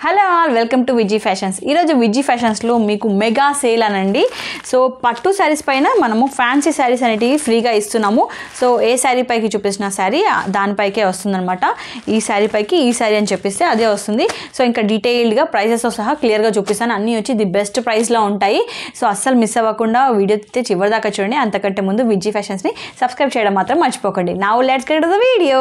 Hello all welcome to Viji fashions. ఈరోజు విజీ ఫ్యాషన్స్లో మీకు mega sale అనండి. సో పట్టు శారీస్ పైన మనము ఫ్యాన్సీ శారీస్ అనేటివి ఫ్రీగా ఇస్తున్నాము. సో ఏ శారీ పైకి చూపించిన శారీ దానిపైకే వస్తుందన్నమాట. ఈ శారీ పైకి ఈ శారీ అని చెప్పిస్తే అదే వస్తుంది. సో ఇంకా డీటెయిల్డ్గా ప్రైసెస్తో సహా క్లియర్గా చూపిస్తాను. అన్నీ వచ్చి ది బెస్ట్ ప్రైస్లో ఉంటాయి. సో అస్సలు మిస్ అవ్వకుండా వీడియో అయితే చివరి దాకా చూడండి. అంతకంటే ముందు విజీ ఫ్యాషన్స్ని సబ్స్క్రైబ్ చేయడం మాత్రం మర్చిపోకండి. Now let's get to the video.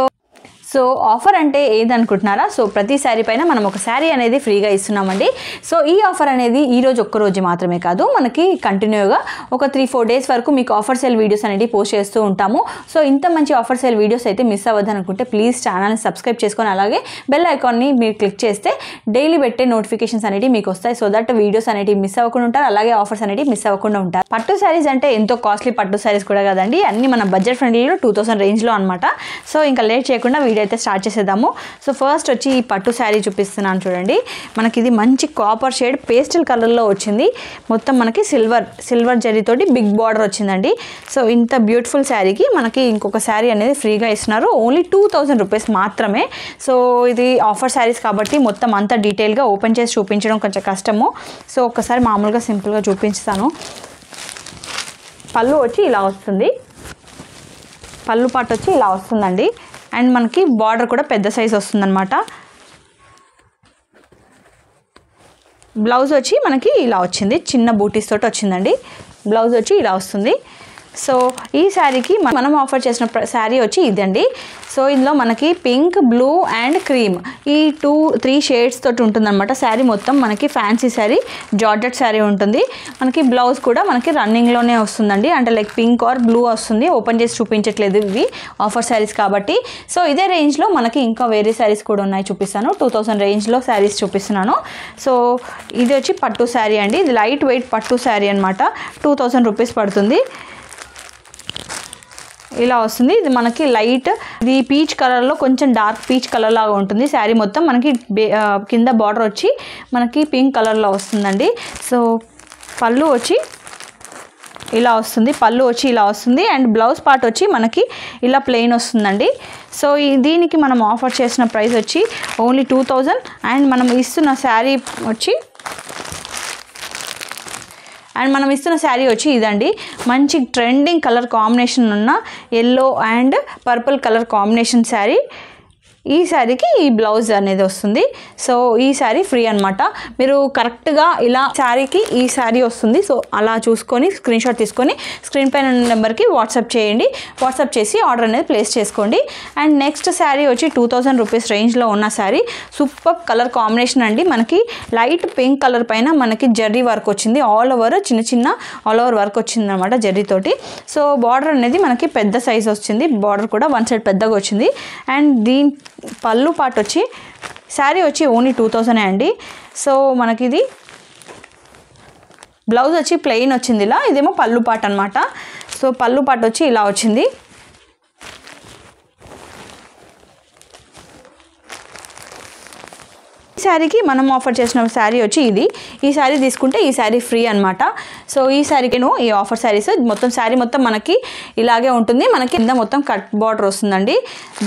So offer అంటే ఏదనుకుంటున్నారా? సో ప్రతి శారీ పైన మనం ఒక శారీ అనేది ఫ్రీగా ఇస్తున్నామండి. సో ఈ ఆఫర్ అనేది ఈరోజు ఒక్కరోజు మాత్రమే కాదు, మనకి కంటిన్యూగా ఒక 3-4 డేస్ వరకు మీకు ఆఫర్ సేల్ వీడియోస్ అనేది పోస్ట్ చేస్తూ ఉంటాము. సో ఇంత మంచి ఆఫర్ సేల్ వీడియోస్ అయితే మిస్ అవ్వద్దు అనుకుంటే ప్లీజ్ ఛానల్ని సబ్స్క్రైబ్ చేసుకొని అలాగే బెల్ ఐకాన్ని మీరు క్లిక్ చేస్తే డైలీ పెట్టే నోటిఫికేషన్స్ అనేవి మీకు వస్తాయి. సో దట్ వీడియోస్ అనేవి మిస్ అవ్వకుండా ఉంటారు, అలాగే ఆఫర్స్ అనేవి మిస్ అవ్వకుండా ఉంటారు. పట్టు శారీస్ అంటే ఎంతో కాస్ట్లీ పట్టు శారీస్ కూడా కదండి, అన్ని మన బడ్జెట్ ఫ్రెండ్లీలో 2000 రేంజ్లో అనమాట. సో ఇంకా లేట్ చేయకుండా వీడియో అయితే స్టార్ట్ చేసేద్దాము. సో ఫస్ట్ వచ్చి ఈ పట్టు శారీ చూపిస్తున్నాను చూడండి. మనకి ఇది మంచి కాపర్ షేడ్ పేస్టల్ కలర్లో వచ్చింది. మొత్తం మనకి సిల్వర్ జరీతోటి బిగ్ బార్డర్ వచ్చిందండి. సో ఇంత బ్యూటిఫుల్ శారీకి మనకి ఇంకొక శారీ అనేది ఫ్రీగా ఇస్తున్నారు. ఓన్లీ 2000 రూపీస్ మాత్రమే. సో ఇది ఆఫర్ శారీస్ కాబట్టి మొత్తం అంతా డీటెయిల్గా ఓపెన్ చేసి చూపించడం కొంచెం కష్టము. సో ఒక్కసారి మామూలుగా సింపుల్గా చూపిస్తాను. పళ్ళు వచ్చి ఇలా వస్తుంది, పళ్ళు పాటు వచ్చి ఇలా వస్తుందండి. అండ్ మనకి బార్డర్ కూడా పెద్ద సైజ్ వస్తుందన్నమాట. బ్లౌజ్ వచ్చి మనకి ఇలా వచ్చింది, చిన్న బూటీస్ తోటి వచ్చిందండి. బ్లౌజ్ వచ్చి ఇలా వస్తుంది. సో ఈ శారీకి మనం ఆఫర్ చేసిన శారీ వచ్చి ఇదండి. సో ఇందులో మనకి పింక్, బ్లూ అండ్ క్రీమ్ ఈ 2-3 షేడ్స్ తోటి ఉంటుందన్నమాట. శారీ మొత్తం మనకి ఫ్యాన్సీ శారీ, జార్జెట్ శారీ ఉంటుంది. మనకి బ్లౌజ్ కూడా మనకి రన్నింగ్లోనే వస్తుందండి, అంటే లైక్ పింక్ ఆర్ బ్లూ వస్తుంది. ఓపెన్ చేసి చూపించట్లేదు, ఇవి ఆఫర్ శారీస్ కాబట్టి. సో ఇదే రేంజ్లో మనకి ఇంకా వేరే శారీస్ కూడా ఉన్నాయి, చూపిస్తాను. 2000 రేంజ్లో శారీస్ చూపిస్తున్నాను. సో ఇది వచ్చి పట్టు శారీ అండి. ఇది లైట్ వెయిట్ పట్టు శారీ అనమాట. 2000 రూపీస్ పడుతుంది. ఇలా వస్తుంది. ఇది మనకి లైట్, ఇది పీచ్ కలర్లో కొంచెం డార్క్ పీచ్ కలర్ లాగా ఉంటుంది. శారీ మొత్తం మనకి కింద బార్డర్ వచ్చి మనకి పింక్ కలర్లో వస్తుందండి. సో పళ్ళు వచ్చి ఇలా వస్తుంది. అండ్ బ్లౌజ్ పార్ట్ వచ్చి మనకి ఇలా ప్లెయిన్ వస్తుందండి. సో దీనికి మనం ఆఫర్ చేసిన ప్రైస్ వచ్చి ఓన్లీ 2000. అండ్ మనం ఇస్తున్న శారీ వచ్చి ఇదండి. మంచి ట్రెండింగ్ కలర్ కాంబినేషన్ ఉన్న yellow and purple colour combination sari. ఈ శారీకి ఈ బ్లౌజ్ అనేది వస్తుంది. సో ఈ శారీ ఫ్రీ అనమాట. మీరు కరెక్ట్గా ఇలా శారీకి ఈ శారీ వస్తుంది. సో అలా చూసుకొని స్క్రీన్ షాట్ తీసుకొని స్క్రీన్ పైన నెంబర్కి వాట్సాప్ చేయండి. వాట్సాప్ చేసి ఆర్డర్ అనేది ప్లేస్ చేసుకోండి. అండ్ నెక్స్ట్ శారీ వచ్చి 2000 రూపీస్ రేంజ్లో ఉన్న శారీ. సూపర్ కలర్ కాంబినేషన్ అండి. మనకి లైట్ పింక్ కలర్ పైన మనకి జరీ వర్క్ వచ్చింది. ఆల్ ఓవర్ వర్క్ వచ్చింది అనమాట జరీతోటి. సో బార్డర్ అనేది మనకి పెద్ద సైజ్ వచ్చింది. బార్డర్ కూడా వన్ సైడ్ పెద్దగా వచ్చింది. అండ్ దీని పళ్ళు పాటు వచ్చి శారీ వచ్చి ఓన్లీ 2000 అండి. సో మనకి ఇది బ్లౌజ్ వచ్చి ప్లెయిన్ వచ్చింది ఇలా. ఇదేమో పళ్ళు పాటు అనమాట. సో పళ్ళు పాటు వచ్చి ఇలా వచ్చింది. ఈ శారీకి మనం ఆఫర్ చేసిన శారీ వచ్చి ఇది. ఈ శారీ తీసుకుంటే ఈ శారీ ఫ్రీ అనమాట. సో ఈ శారీకిను ఈ ఆఫర్ శారీస్ మొత్తం శారీ మొత్తం మనకి ఇలాగే ఉంటుంది. మనకి కింద మొత్తం కట్ బార్డర్ వస్తుందండి.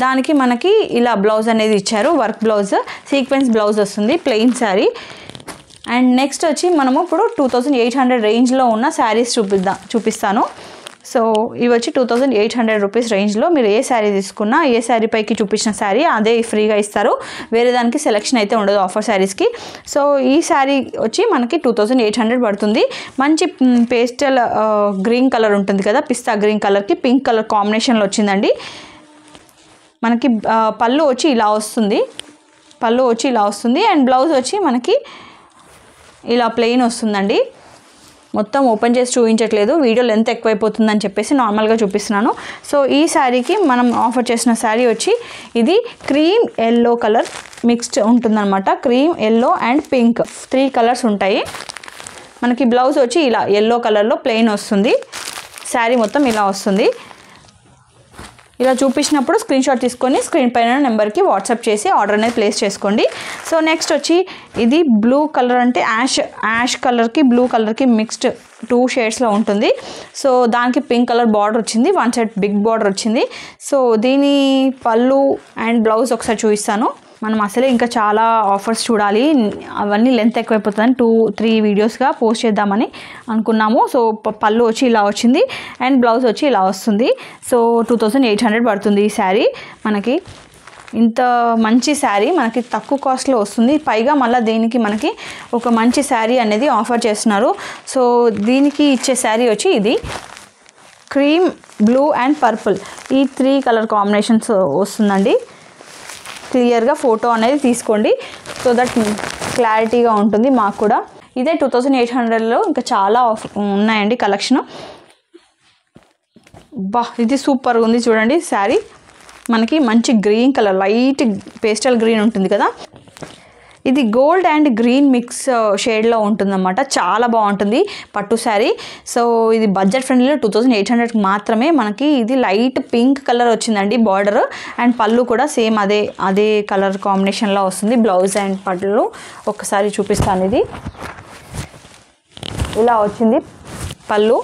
దానికి మనకి ఇలా బ్లౌజ్ అనేది ఇచ్చారు, వర్క్ బ్లౌజ్, సీక్వెన్స్ బ్లౌజ్ వస్తుంది, ప్లెయిన్ శారీ. అండ్ నెక్స్ట్ వచ్చి మనము ఇప్పుడు 2800 రేంజ్లో ఉన్న శారీస్ చూపిస్తాను. సో ఇవి వచ్చి 2800 రూపీస్ రేంజ్లో మీరు ఏ శారీ తీసుకున్నా, ఏ శారీ పైకి చూపించిన శారీ అదే ఫ్రీగా ఇస్తారు. వేరే దానికి సెలెక్షన్ అయితే ఉండదు ఆఫర్ శారీస్కి. సో ఈ శారీ వచ్చి మనకి 2800 పడుతుంది. మంచి పేస్టల్ గ్రీన్ కలర్ ఉంటుంది కదా, పిస్తా గ్రీన్ కలర్కి పింక్ కలర్ కాంబినేషన్లో వచ్చిందండి. మనకి పళ్ళు వచ్చి ఇలా వస్తుంది. అండ్ బ్లౌజ్ వచ్చి మనకి ఇలా ప్లెయిన్ వస్తుందండి. మొత్తం ఓపెన్ చేసి చూపించట్లేదు, వీడియో లెంత్ ఎక్కువైపోతుందని చెప్పేసి నార్మల్గా చూపిస్తున్నాను. సో ఈ శారీకి మనం ఆఫర్ చేసిన శారీ వచ్చి ఇది క్రీమ్ ఎల్లో కలర్ మిక్స్డ్ ఉంటుందన్నమాట. Cream, yellow and pink 3 colours ఉంటాయి. మనకి బ్లౌజ్ వచ్చి ఇలా ఎల్లో కలర్లో ప్లెయిన్ వస్తుంది. శారీ మొత్తం ఇలా వస్తుంది. ఇలా చూపించినప్పుడు స్క్రీన్ షాట్ తీసుకొని స్క్రీన్ పైన నెంబర్కి వాట్సాప్ చేసి ఆర్డర్ అనేది ప్లేస్ చేసుకోండి. సో నెక్స్ట్ వచ్చి ఇది బ్లూ కలర్, అంటే యాష్ కలర్కి బ్లూ కలర్కి మిక్స్డ్ 2 షేడ్స్లో ఉంటుంది. సో దానికి పింక్ కలర్ బార్డర్ వచ్చింది, వన్ సైడ్ బిగ్ బార్డర్ వచ్చింది. సో దీని పళ్ళు అండ్ బ్లౌజ్ ఒకసారి చూపిస్తాను. మనం అసలే ఇంకా చాలా ఆఫర్స్ చూడాలి, అవన్నీ లెంత్ ఎక్కువైపోతుందని 2-3 వీడియోస్గా పోస్ట్ చేద్దామని అనుకున్నాము. సో పళ్ళు వచ్చి ఇలా వచ్చింది అండ్ బ్లౌజ్ వచ్చి ఇలా వస్తుంది. సో 2800 పడుతుంది ఈ శారీ. మనకి ఇంత మంచి శారీ మనకి తక్కువ కాస్ట్లో వస్తుంది. పైగా మళ్ళీ దీనికి మనకి ఒక మంచి శారీ అనేది ఆఫర్ చేస్తున్నారు. సో దీనికి ఇచ్చే శారీ వచ్చి ఇది క్రీమ్, బ్లూ అండ్ పర్పుల్, ఈ 3 కలర్ కాంబినేషన్స్ వస్తుందండి. క్లియర్గా ఫోటో అనేది తీసుకోండి సో దట్ క్లారిటీగా ఉంటుంది మాకు కూడా. ఇదే 2800లో ఇంకా చాలా ఉన్నాయండి కలెక్షన్. ఇది సూపర్గా ఉంది చూడండి శారీ. మనకి మంచి green colour, light pastel green ఉంటుంది కదా, ఇది గోల్డ్ అండ్ గ్రీన్ మిక్స్ షేడ్లో ఉంటుందన్నమాట. చాలా బాగుంటుంది పట్టు శారీ. సో ఇది బడ్జెట్ ఫ్రెండ్లీలో 2800 మాత్రమే. మనకి ఇది లైట్ పింక్ కలర్ వచ్చిందండి బార్డర్, అండ్ పళ్ళు కూడా సేమ్ అదే కలర్ కాంబినేషన్లో వస్తుంది. బ్లౌజ్ అండ్ పళ్ళు ఒకసారి చూపిస్తాను. ఇది ఇలా వచ్చింది పళ్ళు,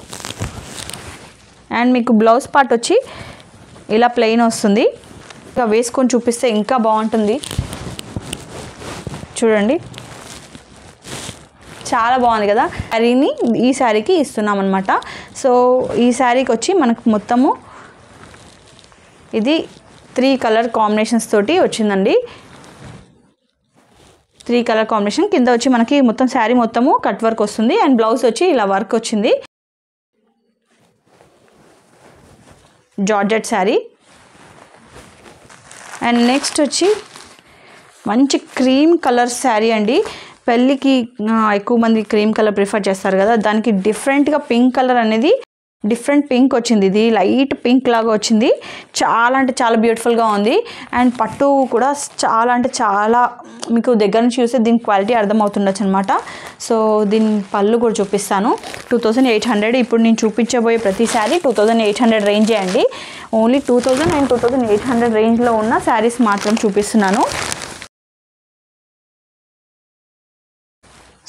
అండ్ మీకు బ్లౌజ్ పార్ట్ వచ్చి ఇలా ప్లెయిన్ వస్తుంది. ఇంకా వేసుకొని చూపిస్తే ఇంకా బాగుంటుంది చూడండి. చాలా బాగుంది కదా. శారీని ఈ శారీకి ఇస్తున్నాం అనమాట. సో ఈ శారీకి వచ్చి మనకు మొత్తము ఇది 3 కలర్ కాంబినేషన్స్ తోటి వచ్చిందండి. 3 కలర్ కాంబినేషన్ కింద వచ్చి మనకి మొత్తం శారీ మొత్తము కట్ వర్క్ వస్తుంది, అండ్ బ్లౌజ్ వచ్చి ఇలా వర్క్ వచ్చింది. జార్జెట్ శారీ. అండ్ నెక్స్ట్ వచ్చి మంచి క్రీమ్ కలర్ శారీ అండి. పెళ్ళికి ఎక్కువ మంది క్రీమ్ కలర్ ప్రిఫర్ చేస్తారు కదా, దానికి డిఫరెంట్గా పింక్ కలర్ అనేది డిఫరెంట్ పింక్ వచ్చింది. ఇది లైట్ పింక్ లాగా వచ్చింది. చాలా అంటే చాలా బ్యూటిఫుల్గా ఉంది. అండ్ పట్టు కూడా చాలా అంటే చాలా మీకు దగ్గర నుంచి చూస్తే దీని క్వాలిటీ అర్థమవుతుండొచ్చు అనమాట. సో దీని పళ్ళు కూడా చూపిస్తాను. 2800. ఇప్పుడు నేను చూపించబోయే ప్రతి శారీ 2800 రేంజే అండి. ఓన్లీ 2000 అండ్ 2800 రేంజ్లో ఉన్న శారీస్ మాత్రం చూపిస్తున్నాను.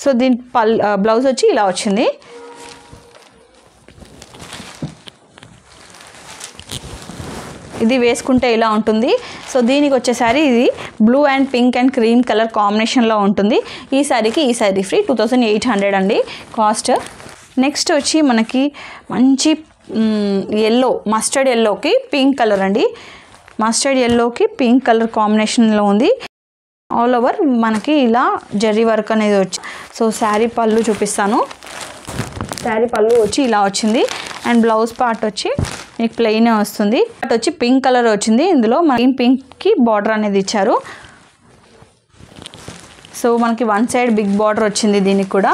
సో దీని బ్లౌజ్ వచ్చి ఇలా వచ్చింది. ఇది వేసుకుంటే ఇలా ఉంటుంది. సో దీనికి వచ్చేసరి ఇది blue and pink and cream colour కాంబినేషన్లో ఉంటుంది. ఈ శారీకి ఈ శారీ ఫ్రీ 2800 అండి కాస్ట్. నెక్స్ట్ వచ్చి మనకి మంచి ఎల్లో, మస్టర్డ్ ఎల్లోకి పింక్ కలర్ అండి. మస్టర్డ్ ఎల్లోకి పింక్ కలర్ కాంబినేషన్లో ఉంది. ఆల్ ఓవర్ మనకి ఇలా జరీ వర్క్ అనేది వచ్చి. సో శారీ పళ్ళు చూపిస్తాను. శారీ పళ్ళు వచ్చి ఇలా వచ్చింది, అండ్ బ్లౌజ్ పార్ట్ వచ్చి మీకు ప్లెయిన్ వస్తుంది. పార్ట్ వచ్చి పింక్ కలర్ వచ్చింది. ఇందులో మనకి పింక్కి బార్డర్ అనేది ఇచ్చారు. సో మనకి వన్ సైడ్ బిగ్ బార్డర్ వచ్చింది దీనికి కూడా.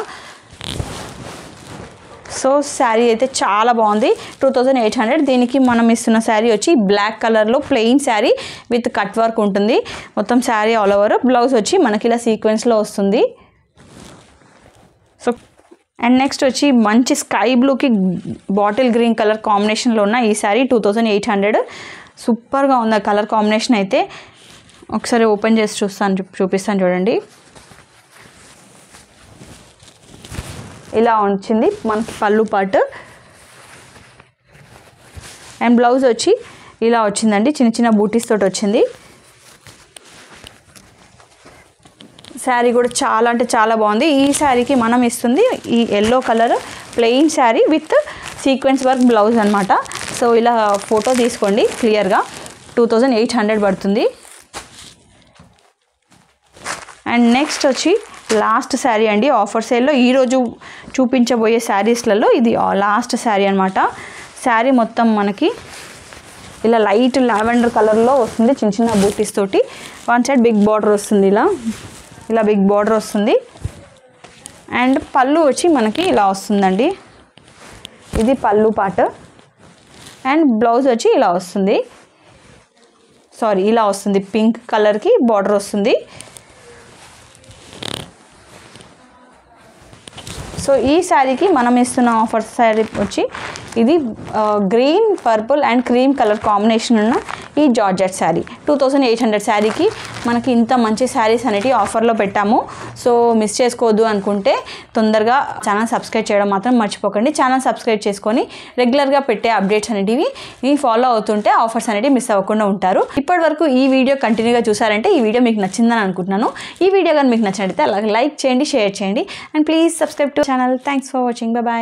సో శారీ అయితే చాలా బాగుంది. 2800. దీనికి మనం ఇస్తున్న శారీ వచ్చి బ్లాక్ కలర్లో plain sari with cut work ఉంటుంది మొత్తం శారీ ఆల్ ఓవర్. బ్లౌజ్ వచ్చి మనకి ఇలా సీక్వెన్స్లో వస్తుంది. సో అండ్ నెక్స్ట్ వచ్చి మంచి స్కై బ్లూకి బాటిల్ గ్రీన్ కలర్ కాంబినేషన్లో ఉన్న ఈ శారీ 2800. సూపర్గా ఉంది ఆ కలర్ కాంబినేషన్ అయితే. ఒకసారి ఓపెన్ చేసి చూపిస్తాను చూడండి. ఇలా వచ్చింది మనకి పళ్ళు పార్ట్, అండ్ బ్లౌజ్ వచ్చి ఇలా వచ్చిందండి. చిన్న చిన్న బూటీస్ తోటి వచ్చింది. శారీ కూడా చాలా అంటే చాలా బాగుంది. ఈ శారీకి మనం ఇస్తుంది ఈ yellow colour plain sari with sequence work blouse అనమాట. సో ఇలా ఫోటో తీసుకోండి క్లియర్గా. 2800 పడుతుంది. అండ్ నెక్స్ట్ వచ్చి లాస్ట్ శారీ అండి ఆఫర్ సేల్లో. ఈరోజు చూపించబోయే శారీస్లలో ఇది లాస్ట్ శారీ అనమాట. శారీ మొత్తం మనకి ఇలా లైట్ లావెండర్ కలర్లో వస్తుంది, చిన్న చిన్న బూటీస్ తోటి. వన్ సైడ్ బిగ్ బార్డర్ వస్తుంది, ఇలా బిగ్ బార్డర్ వస్తుంది. అండ్ పళ్ళు వచ్చి మనకి ఇలా వస్తుందండి. ఇది పళ్ళు పార్ట్, అండ్ బ్లౌజ్ వచ్చి ఇలా వస్తుంది. ఇలా వస్తుంది, పింక్ కలర్కి బార్డర్ వస్తుంది. సో ఈ శారీకి మనం ఇస్తున్న ఆఫర్ శారీ వచ్చి ఇది green purple and cream colour combination ఉన్న ఈ జార్జెట్ శారీ 2800 శారీకి మనకి ఇంత మంచి శారీస్ అనేటివి ఆఫర్లో పెట్టాము. సో మిస్ చేసుకోవద్దు అనుకుంటే తొందరగా ఛానల్ సబ్స్క్రైబ్ చేయడం మాత్రం మర్చిపోకండి. ఛానల్ సబ్స్క్రైబ్ చేసుకొని రెగ్యులర్గా పెట్టే అప్డేట్స్ అనేటివి ఫాలో అవుతుంటే ఆఫర్స్ అనేటివి మిస్ అవ్వకుండా ఉంటారు. ఇప్పటి వరకు ఈ వీడియో కంటిన్యూగా చూసారంటే ఈ వీడియో మీకు నచ్చిందని అనుకుంటున్నాను. ఈ వీడియో కానీ మీకు నచ్చినట్లయితే అలాగే లైక్ చేయండి, షేర్ చేయండి and please subscribe to channel. Thanks for watching. Bye.